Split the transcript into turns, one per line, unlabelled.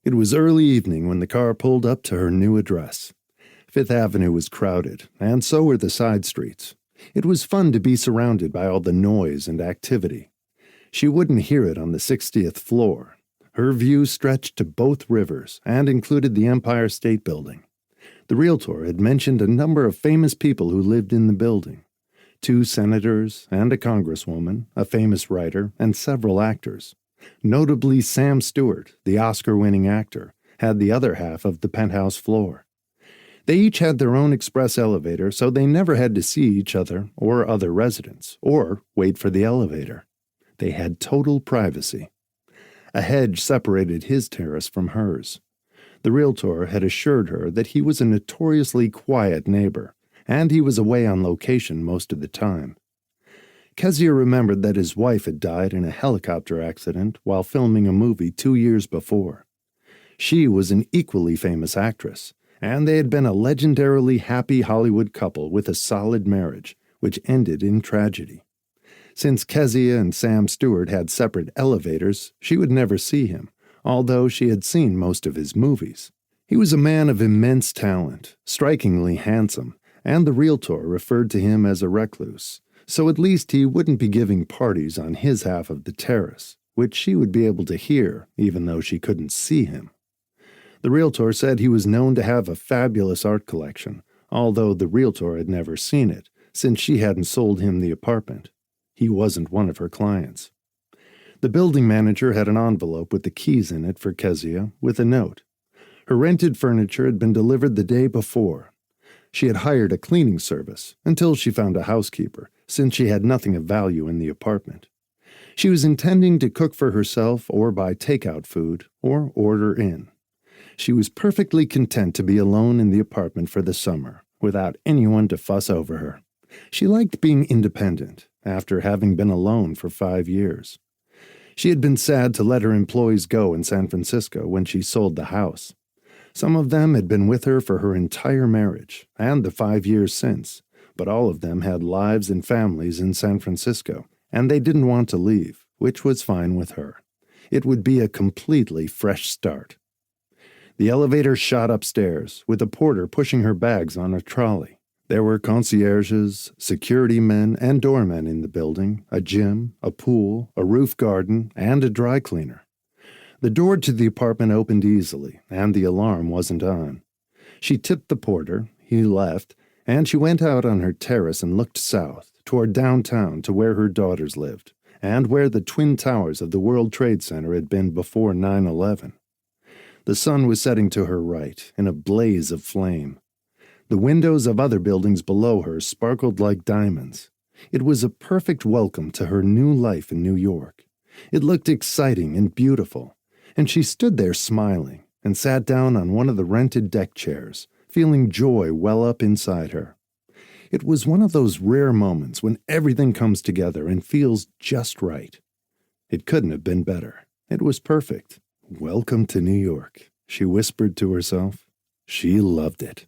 It was early evening when the car pulled up to her new address. Fifth Avenue was crowded, and so were the side streets. It was fun to be surrounded by all the noise and activity. She wouldn't hear it on the 60th floor. Her view stretched to both rivers and included the Empire State Building. The realtor had mentioned a number of famous people who lived in the building. 2 senators and a congresswoman, a famous writer, and several actors. Notably, Sam Stewart, the Oscar-winning actor, had the other half of the penthouse floor. They each had their own express elevator, so they never had to see each other or other residents, or wait for the elevator. They had total privacy. A hedge separated his terrace from hers. The realtor had assured her that he was a notoriously quiet neighbor, and he was away on location most of the time. Kezia remembered that his wife had died in a helicopter accident while filming a movie 2 years before. She was an equally famous actress, and they had been a legendarily happy Hollywood couple with a solid marriage, which ended in tragedy. Since Kezia and Sam Stewart had separate elevators, she would never see him, although she had seen most of his movies. He was a man of immense talent, strikingly handsome, and the realtor referred to him as a recluse. So at least he wouldn't be giving parties on his half of the terrace, which she would be able to hear, even though she couldn't see him. The realtor said he was known to have a fabulous art collection, although the realtor had never seen it, since she hadn't sold him the apartment. He wasn't one of her clients. The building manager had an envelope with the keys in it for Kezia, with a note. Her rented furniture had been delivered the day before. She had hired a cleaning service, until she found a housekeeper, since she had nothing of value in the apartment. She was intending to cook for herself or buy takeout food or order in. She was perfectly content to be alone in the apartment for the summer, without anyone to fuss over her. She liked being independent, after having been alone for 5 years. She had been sad to let her employees go in San Francisco when she sold the house. Some of them had been with her for her entire marriage, and the 5 years since, but all of them had lives and families in San Francisco, and they didn't want to leave, which was fine with her. It would be a completely fresh start. The elevator shot upstairs, with a porter pushing her bags on a trolley. There were concierges, security men, and doormen in the building, a gym, a pool, a roof garden, and a dry cleaner. The door to the apartment opened easily, and the alarm wasn't on. She tipped the porter, he left, and she went out on her terrace and looked south, toward downtown to where her daughters lived, and where the twin towers of the World Trade Center had been before 9/11. The sun was setting to her right, in a blaze of flame. The windows of other buildings below her sparkled like diamonds. It was a perfect welcome to her new life in New York. It looked exciting and beautiful, and she stood there smiling and sat down on one of the rented deck chairs, feeling joy well up inside her. It was one of those rare moments when everything comes together and feels just right. It couldn't have been better. It was perfect. Welcome to New York, she whispered to herself. She loved it.